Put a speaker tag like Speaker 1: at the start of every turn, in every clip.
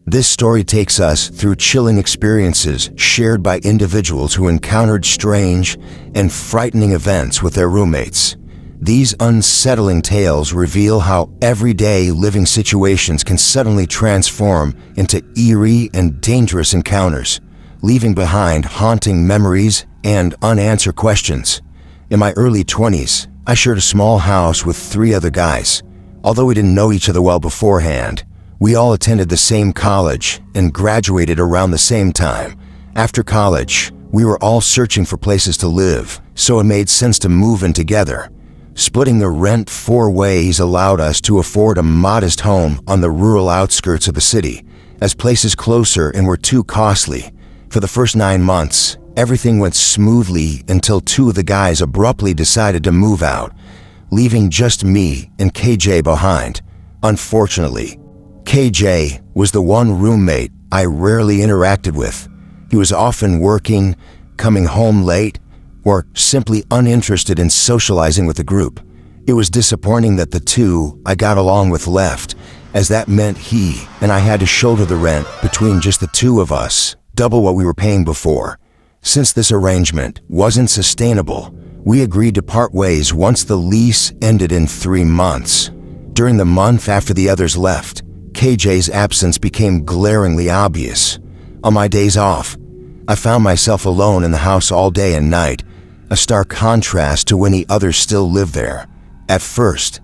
Speaker 1: This story takes us through chilling experiences shared by individuals who encountered strange and frightening events with their roommates. These unsettling tales reveal how everyday living situations can suddenly transform into eerie and dangerous encounters, leaving behind haunting memories and unanswered questions. In my early 20s, I shared a small house with 3 other guys. Although we didn't know each other well beforehand, we all attended the same college and graduated around the same time. After college, we were all searching for places to live, so it made sense to move in together. Splitting the rent 4 ways allowed us to afford a modest home on the rural outskirts of the city, as places closer and were too costly. For the first 9 months, everything went smoothly until 2 of the guys abruptly decided to move out, leaving just me and KJ behind. Unfortunately, KJ was the one roommate I rarely interacted with. He was often working, coming home late, or simply uninterested in socializing with the group. It was disappointing that the 2 I got along with left, as that meant he and I had to shoulder the rent between just the 2 of us, double what we were paying before. Since this arrangement wasn't sustainable, we agreed to part ways once the lease ended in 3 months. During the month after the others left, KJ's absence became glaringly obvious. On my days off, I found myself alone in the house all day and night, a stark contrast to when the others still lived there. At first,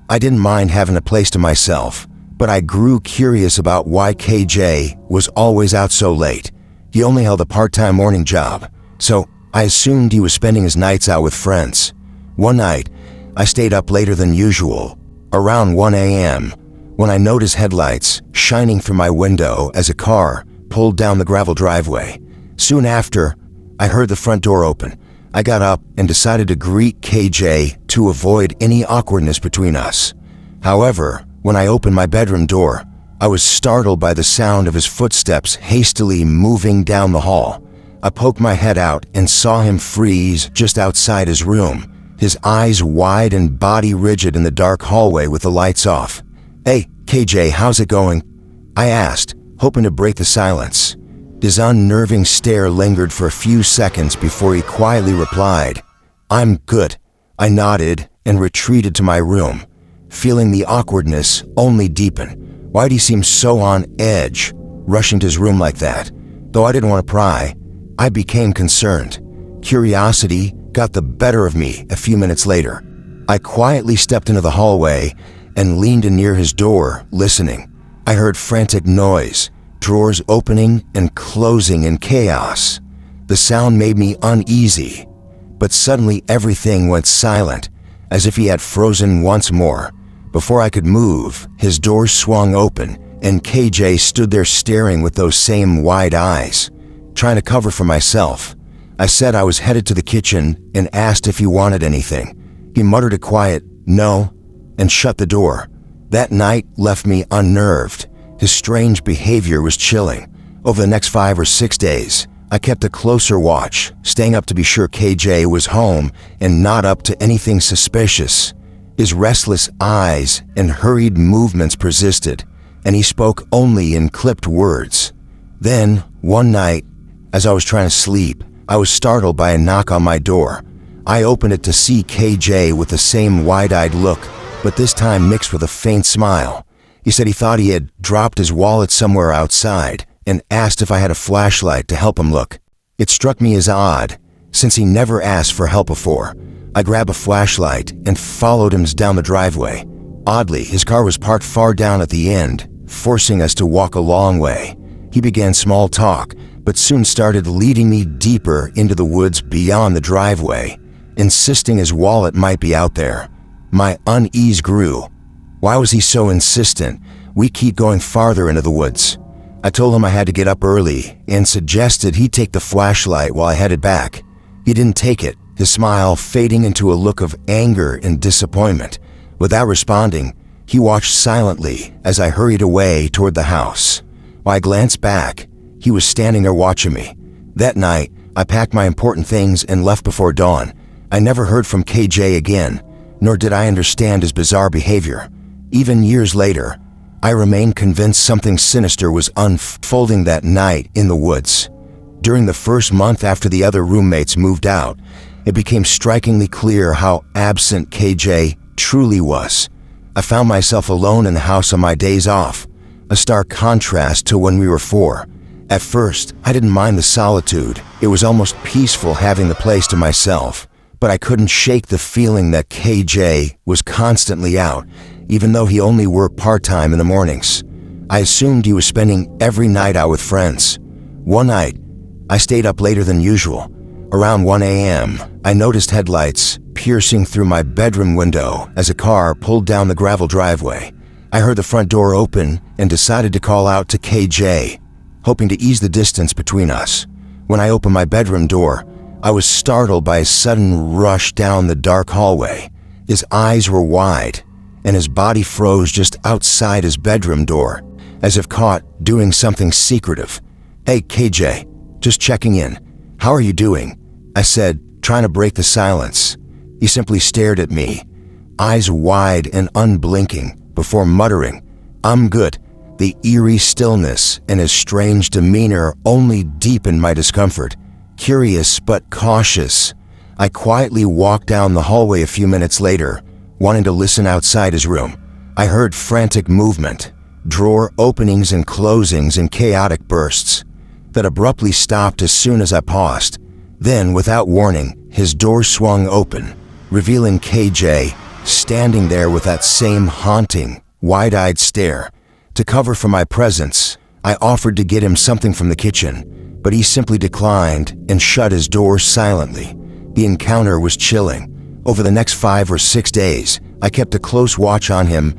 Speaker 1: I didn't mind having a place to myself, but I grew curious about why KJ was always out so late. He only held a part-time morning job, so I assumed he was spending his nights out with friends. One night, I stayed up later than usual, around 1 a.m., when I noticed headlights shining through my window as a car pulled down the gravel driveway. Soon after, I heard the front door open. I got up and decided to greet KJ to avoid any awkwardness between us. However, when I opened my bedroom door, I was startled by the sound of his footsteps hastily moving down the hall. I poked my head out and saw him freeze just outside his room, his eyes wide and body rigid in the dark hallway with the lights off. "Hey, KJ, how's it going?" I asked, hoping to break the silence. His unnerving stare lingered for a few seconds before he quietly replied, "I'm good." I nodded and retreated to my room, feeling the awkwardness only deepen. Why'd he seem so on edge, rushing to his room like that? Though I didn't want to pry, I became concerned. Curiosity got the better of me a few minutes later. I quietly stepped into the hallway and leaned in near his door, listening. I heard frantic noise, drawers opening and closing in chaos. The sound made me uneasy, but suddenly everything went silent, as if he had frozen once more. Before I could move, his door swung open, and KJ stood there staring with those same wide eyes. Trying to cover for myself, I said I was headed to the kitchen and asked if he wanted anything. He muttered a quiet "no" and shut the door. That night left me unnerved. His strange behavior was chilling. Over the next 5 or 6 days, I kept a closer watch, staying up to be sure KJ was home and not up to anything suspicious. His restless eyes and hurried movements persisted, and he spoke only in clipped words. Then, one night, as I was trying to sleep, I was startled by a knock on my door. I opened it to see KJ with the same wide-eyed look, but this time mixed with a faint smile. He said he thought he had dropped his wallet somewhere outside and asked if I had a flashlight to help him look. It struck me as odd, since he never asked for help before. I grabbed a flashlight and followed him down the driveway. Oddly, his car was parked far down at the end, forcing us to walk a long way. He began small talk, but soon started leading me deeper into the woods beyond the driveway, insisting his wallet might be out there. My unease grew. Why was he so insistent we keep going farther into the woods? I told him I had to get up early and suggested he take the flashlight while I headed back. He didn't take it, his smile fading into a look of anger and disappointment. Without responding, he watched silently as I hurried away toward the house. While I glanced back, he was standing there watching me. That night, I packed my important things and left before dawn. I never heard from KJ again, nor did I understand his bizarre behavior. Even years later, I remained convinced something sinister was unfolding that night in the woods. During the first month after the other roommates moved out, it became strikingly clear how absent KJ truly was. I found myself alone in the house on my days off, a stark contrast to when we were 4. At first, I didn't mind the solitude. It was almost peaceful having the place to myself. But I couldn't shake the feeling that KJ was constantly out, even though he only worked part-time in the mornings. I assumed he was spending every night out with friends. One night, I stayed up later than usual. Around 1 a.m., I noticed headlights piercing through my bedroom window as a car pulled down the gravel driveway. I heard the front door open and decided to call out to KJ, hoping to ease the distance between us. When I opened my bedroom door, I was startled by a sudden rush down the dark hallway. His eyes were wide, and his body froze just outside his bedroom door, as if caught doing something secretive. "Hey, KJ, just checking in. How are you doing?" I said, trying to break the silence. He simply stared at me, eyes wide and unblinking, before muttering, "I'm good." The eerie stillness and his strange demeanor only deepened my discomfort. Curious but cautious, I quietly walked down the hallway a few minutes later, wanting to listen outside his room. I heard frantic movement, drawer openings and closings in chaotic bursts, that abruptly stopped as soon as I paused. Then, without warning, his door swung open, revealing KJ standing there with that same haunting, wide-eyed stare. To cover for my presence, I offered to get him something from the kitchen, but he simply declined and shut his door silently. The encounter was chilling. Over the next 5 or 6 days, I kept a close watch on him,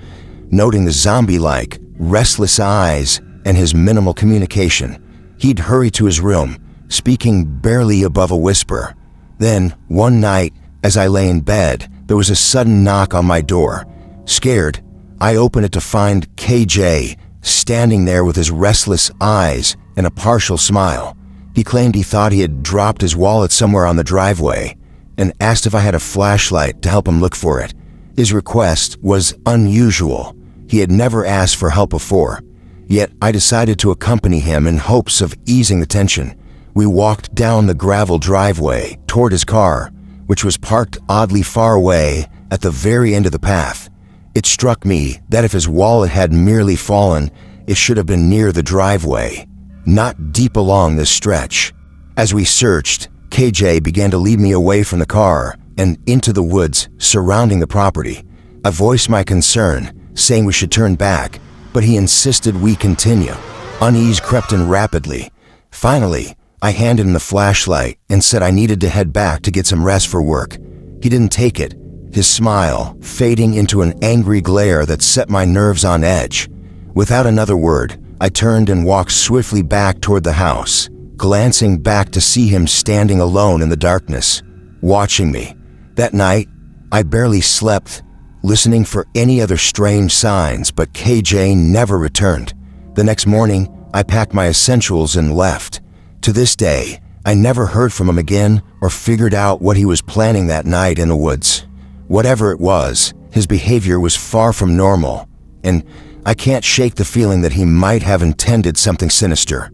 Speaker 1: noting the zombie-like, restless eyes and his minimal communication. He'd hurry to his room, speaking barely above a whisper. Then, one night, as I lay in bed, there was a sudden knock on my door. Scared, I opened it to find KJ standing there with his restless eyes and a partial smile. He claimed he thought he had dropped his wallet somewhere on the driveway and asked if I had a flashlight to help him look for it. His request was unusual. He had never asked for help before. Yet I decided to accompany him in hopes of easing the tension. We walked down the gravel driveway toward his car, which was parked oddly far away at the very end of the path. It struck me that if his wallet had merely fallen, it should have been near the driveway, not deep along this stretch. As we searched, KJ began to lead me away from the car and into the woods surrounding the property. I voiced my concern, saying we should turn back, but he insisted we continue. Unease crept in rapidly. Finally, I handed him the flashlight and said I needed to head back to get some rest for work. He didn't take it, his smile fading into an angry glare that set my nerves on edge. Without another word, I turned and walked swiftly back toward the house, glancing back to see him standing alone in the darkness, watching me. That night, I barely slept, listening for any other strange signs, but KJ never returned. The next morning, I packed my essentials and left. To this day, I never heard from him again or figured out what he was planning that night in the woods. Whatever it was, his behavior was far from normal, and I can't shake the feeling that he might have intended something sinister.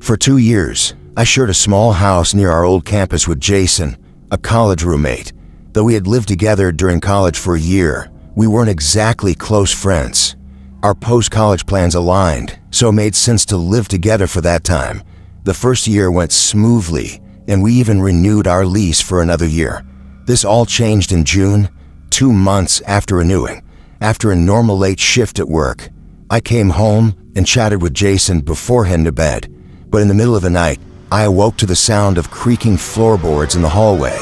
Speaker 1: For 2 years, I shared a small house near our old campus with Jason, a college roommate. Though we had lived together during college for a year, we weren't exactly close friends. Our post-college plans aligned, so it made sense to live together for that time. The first year went smoothly, and we even renewed our lease for another year. This all changed in June, 2 months after renewing. After a normal late shift at work, I came home and chatted with Jason before heading to bed. But in the middle of the night, I awoke to the sound of creaking floorboards in the hallway,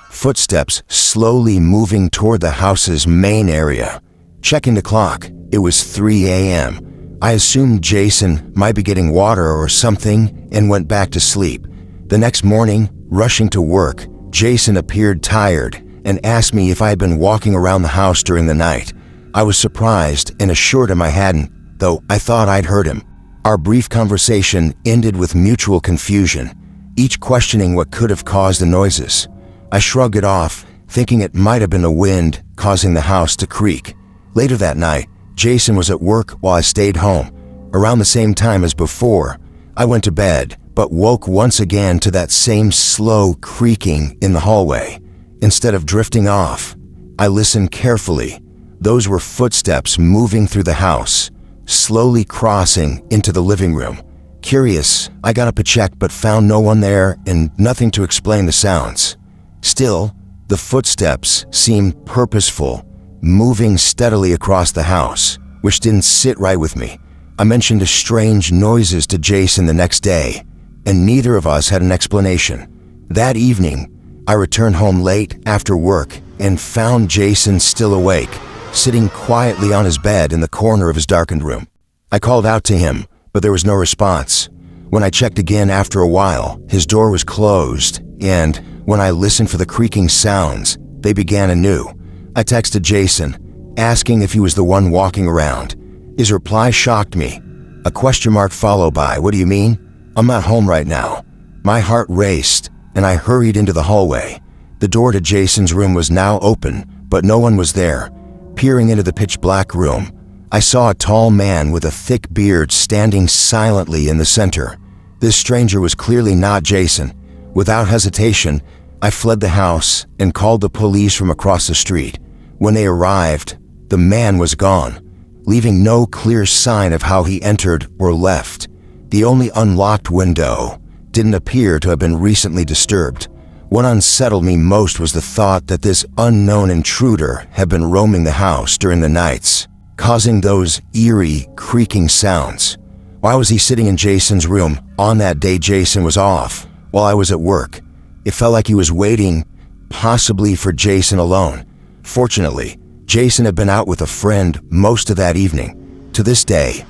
Speaker 1: footsteps slowly moving toward the house's main area. Checking the clock, it was 3 a.m. I assumed Jason might be getting water or something and went back to sleep. The next morning, rushing to work, Jason appeared tired and asked me if I had been walking around the house during the night. I was surprised and assured him I hadn't, though I thought I'd heard him. Our brief conversation ended with mutual confusion, each questioning what could have caused the noises. I shrugged it off, thinking it might have been the wind causing the house to creak. Later that night, Jason was at work while I stayed home. Around the same time as before, I went to bed, but woke once again to that same slow creaking in the hallway. Instead of drifting off, I listened carefully. Those were footsteps moving through the house, slowly crossing into the living room. Curious, I got up to check but found no one there and nothing to explain the sounds. Still, the footsteps seemed purposeful, moving steadily across the house, which didn't sit right with me. I mentioned the strange noises to Jason the next day, and neither of us had an explanation. That evening, I returned home late after work and found Jason still awake, sitting quietly on his bed in the corner of his darkened room. I called out to him, but there was no response. When I checked again after a while, his door was closed, and when I listened for the creaking sounds, they began anew. I texted Jason, asking if he was the one walking around. His reply shocked me. A question mark followed by, "What do you mean?" "I'm not home right now." My heart raced, and I hurried into the hallway. The door to Jason's room was now open, but no one was there. Peering into the pitch-black room, I saw a tall man with a thick beard standing silently in the center. This stranger was clearly not Jason. Without hesitation, I fled the house and called the police from across the street. When they arrived, the man was gone, leaving no clear sign of how he entered or left. The only unlocked window didn't appear to have been recently disturbed. What unsettled me most was the thought that this unknown intruder had been roaming the house during the nights, causing those eerie, creaking sounds. Why was he sitting in Jason's room on that day Jason was off, while I was at work? It felt like he was waiting, possibly for Jason alone. Fortunately, Jason had been out with a friend most of that evening. To this day,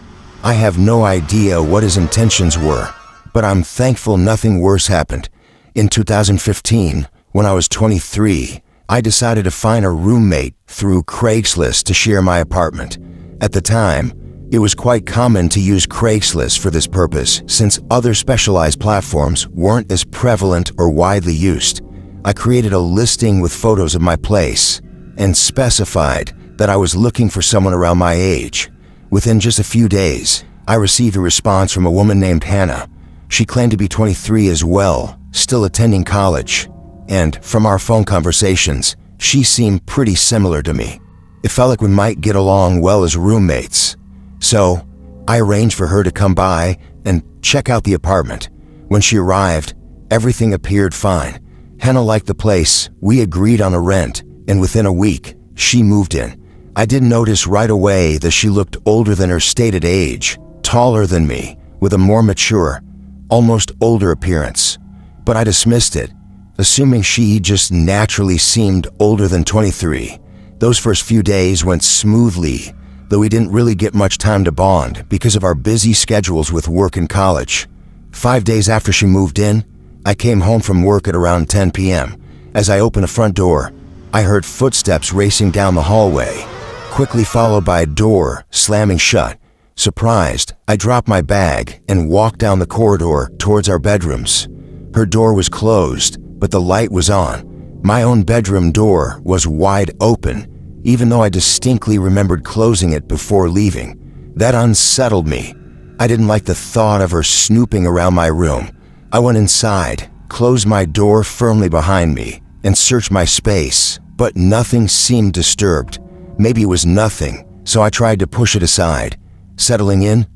Speaker 1: I have no idea what his intentions were, but I'm thankful nothing worse happened. In 2015, when I was 23, I decided to find a roommate through Craigslist to share my apartment. At the time, it was quite common to use Craigslist for this purpose since other specialized platforms weren't as prevalent or widely used. I created a listing with photos of my place and specified that I was looking for someone around my age. Within just a few days, I received a response from a woman named Hannah. She claimed to be 23 as well, still attending college, and from our phone conversations, she seemed pretty similar to me. It felt like we might get along well as roommates. So, I arranged for her to come by and check out the apartment. When she arrived, everything appeared fine. Hannah liked the place, we agreed on a rent, and within a week, she moved in. I didn't notice right away that she looked older than her stated age, taller than me, with a more mature, almost older appearance. But I dismissed it, assuming she just naturally seemed older than 23. Those first few days went smoothly, though we didn't really get much time to bond because of our busy schedules with work and college. 5 days after she moved in, I came home from work at around 10 p.m. As I opened the front door, I heard footsteps racing down the hallway, quickly followed by a door slamming shut. Surprised, I dropped my bag and walked down the corridor towards our bedrooms. Her door was closed, but the light was on. My own bedroom door was wide open, even though I distinctly remembered closing it before leaving. That unsettled me. I didn't like the thought of her snooping around my room. I went inside, closed my door firmly behind me, and searched my space, but nothing seemed disturbed. Maybe it was nothing, so I tried to push it aside. Settling in,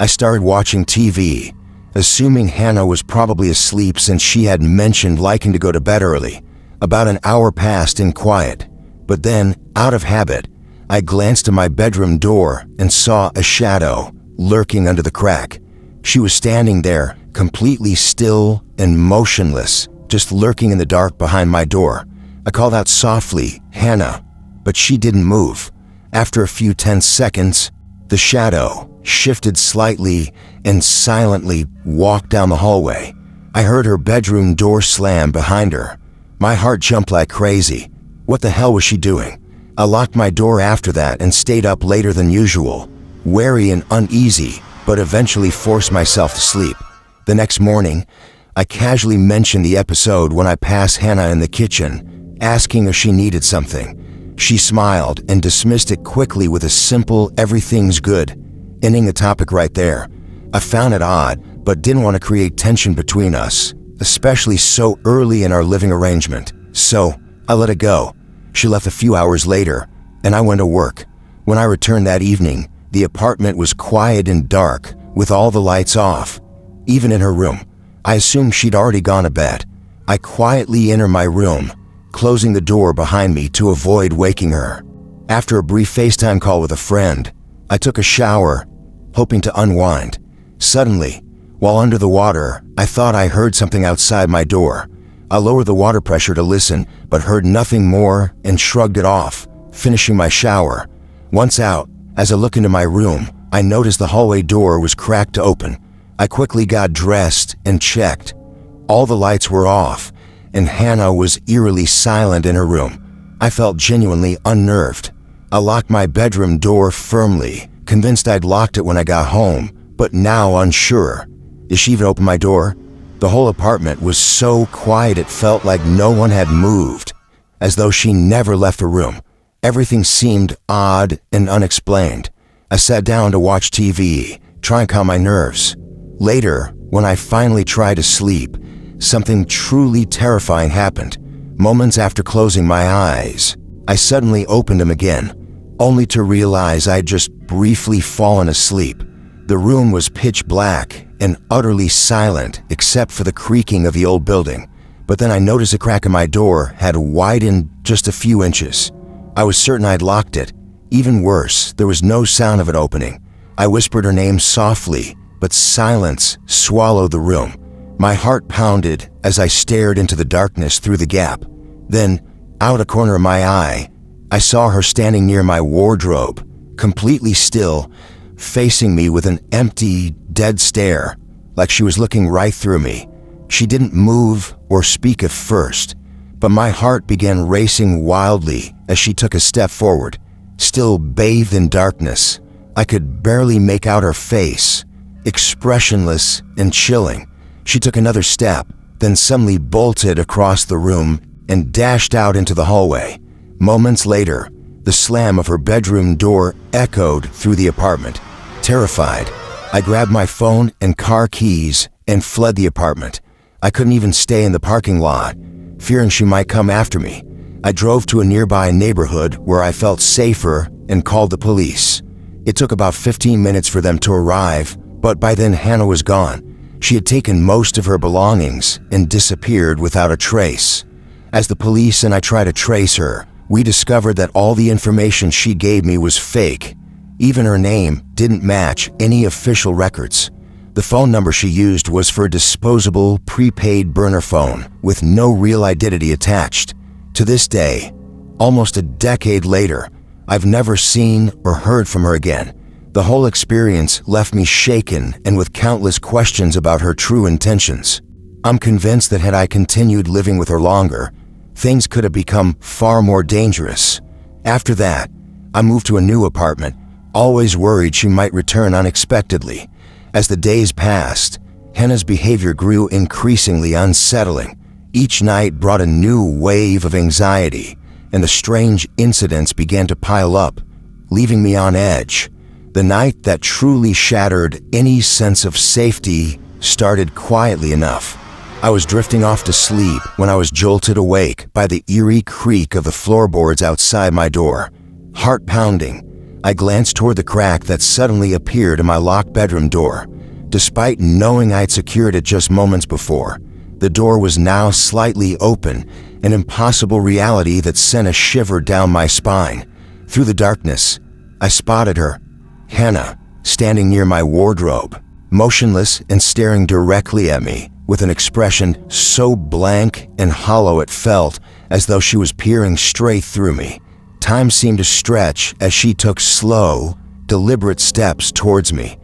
Speaker 1: I started watching TV, assuming Hannah was probably asleep since she had mentioned liking to go to bed early. About an hour passed in quiet, but then, out of habit, I glanced at my bedroom door and saw a shadow lurking under the crack. She was standing there, completely still and motionless, just lurking in the dark behind my door. I called out softly, "Hannah," but she didn't move. After a few tense seconds, the shadow shifted slightly and silently walked down the hallway. I heard her bedroom door slam behind her. My heart jumped like crazy. What the hell was she doing? I locked my door after that and stayed up later than usual, wary and uneasy, but eventually forced myself to sleep. The next morning, I casually mentioned the episode when I passed Hannah in the kitchen, asking if she needed something. She smiled and dismissed it quickly with a simple "everything's good," ending the topic right there. I found it odd, but didn't want to create tension between us, especially so early in our living arrangement. So I let it go. She left a few hours later, and I went to work. When I returned that evening, the apartment was quiet and dark, with all the lights off. Even in her room, I assumed she'd already gone to bed. I quietly entered my room, closing the door behind me to avoid waking her. After a brief FaceTime call with a friend, I took a shower, hoping to unwind. Suddenly, while under the water, I thought I heard something outside my door. I lowered the water pressure to listen, but heard nothing more and shrugged it off, finishing my shower. Once out, as I looked into my room, I noticed the hallway door was cracked open. I quickly got dressed and checked. All the lights were off, and Hannah was eerily silent in her room. I felt genuinely unnerved. I locked my bedroom door firmly, convinced I'd locked it when I got home, but now unsure. Did she even open my door? The whole apartment was so quiet it felt like no one had moved, as though she never left her room. Everything seemed odd and unexplained. I sat down to watch TV, trying to calm my nerves. Later, when I finally tried to sleep, something truly terrifying happened. Moments after closing my eyes, I suddenly opened them again, only to realize I'd just briefly fallen asleep. The room was pitch black and utterly silent except for the creaking of the old building. But then I noticed a crack in my door had widened just a few inches. I was certain I'd locked it. Even worse, there was no sound of it opening. I whispered her name softly, but silence swallowed the room. My heart pounded as I stared into the darkness through the gap. Then, out a corner of my eye, I saw her standing near my wardrobe, completely still, facing me with an empty, dead stare, like she was looking right through me. She didn't move or speak at first, but my heart began racing wildly as she took a step forward. Still bathed in darkness, I could barely make out her face, expressionless and chilling. She took another step, then suddenly bolted across the room and dashed out into the hallway. Moments later, the slam of her bedroom door echoed through the apartment. Terrified, I grabbed my phone and car keys and fled the apartment. I couldn't even stay in the parking lot, fearing she might come after me. I drove to a nearby neighborhood where I felt safer and called the police. It took about 15 minutes for them to arrive, but by then Hannah was gone. She had taken most of her belongings and disappeared without a trace. As the police and I tried to trace her, we discovered that all the information she gave me was fake. Even her name didn't match any official records. The phone number she used was for a disposable, prepaid burner phone with no real identity attached. To this day, almost a decade later, I've never seen or heard from her again. The whole experience left me shaken and with countless questions about her true intentions. I'm convinced that had I continued living with her longer, things could have become far more dangerous. After that, I moved to a new apartment, always worried she might return unexpectedly. As the days passed, Hannah's behavior grew increasingly unsettling. Each night brought a new wave of anxiety, and the strange incidents began to pile up, leaving me on edge. The night that truly shattered any sense of safety started quietly enough. I was drifting off to sleep when I was jolted awake by the eerie creak of the floorboards outside my door. Heart pounding, I glanced toward the crack that suddenly appeared in my locked bedroom door. Despite knowing I'd secured it just moments before, the door was now slightly open, an impossible reality that sent a shiver down my spine. Through the darkness, I spotted her, Hannah, standing near my wardrobe, motionless and staring directly at me with an expression so blank and hollow it felt as though she was peering straight through me. Time seemed to stretch as she took slow, deliberate steps towards me,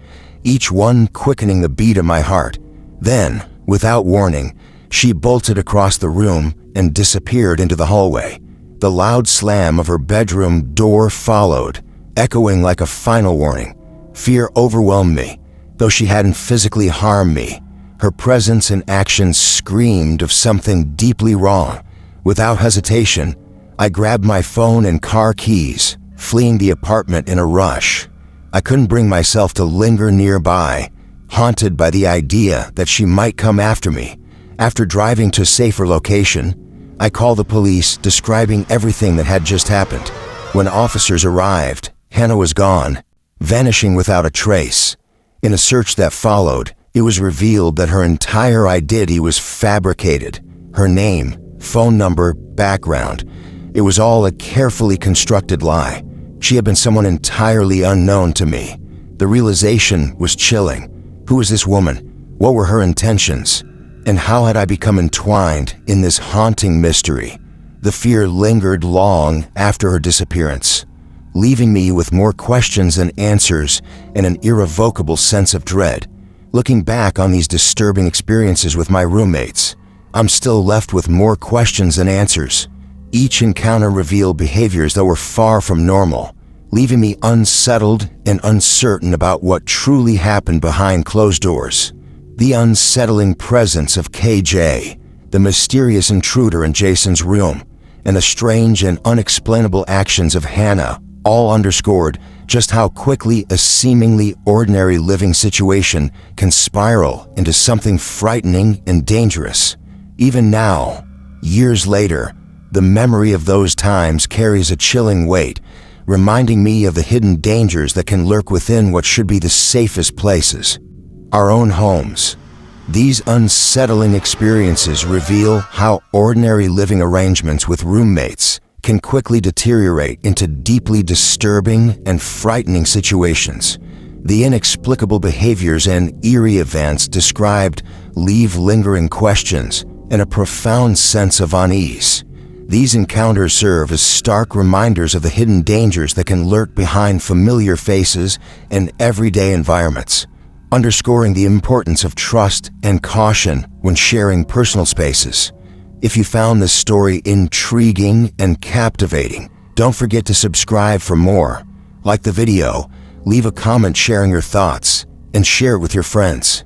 Speaker 1: each one quickening the beat of my heart. Then, without warning, she bolted across the room and disappeared into the hallway. The loud slam of her bedroom door followed, echoing like a final warning. Fear overwhelmed me. Though she hadn't physically harmed me, her presence and actions screamed of something deeply wrong. Without hesitation, I grabbed my phone and car keys, fleeing the apartment in a rush. I couldn't bring myself to linger nearby, haunted by the idea that she might come after me. After driving to a safer location, I called the police, describing everything that had just happened. When officers arrived, Hannah was gone, vanishing without a trace. In a search that followed, it was revealed that her entire identity was fabricated. Her name, phone number, background. It was all a carefully constructed lie. She had been someone entirely unknown to me. The realization was chilling. Who was this woman? What were her intentions? And how had I become entwined in this haunting mystery? The fear lingered long after her disappearance, leaving me with more questions than answers and an irrevocable sense of dread. Looking back on these disturbing experiences with my roommates, I'm still left with more questions than answers. Each encounter revealed behaviors that were far from normal, leaving me unsettled and uncertain about what truly happened behind closed doors. The unsettling presence of KJ, the mysterious intruder in Jason's room, and the strange and unexplainable actions of Hannah all underscored just how quickly a seemingly ordinary living situation can spiral into something frightening and dangerous. Even now, years later, the memory of those times carries a chilling weight, reminding me of the hidden dangers that can lurk within what should be the safest places, our own homes. These unsettling experiences reveal how ordinary living arrangements with roommates can quickly deteriorate into deeply disturbing and frightening situations. The inexplicable behaviors and eerie events described leave lingering questions and a profound sense of unease. These encounters serve as stark reminders of the hidden dangers that can lurk behind familiar faces and everyday environments, underscoring the importance of trust and caution when sharing personal spaces. If you found this story intriguing and captivating, don't forget to subscribe for more. Like the video, leave a comment sharing your thoughts, and share it with your friends.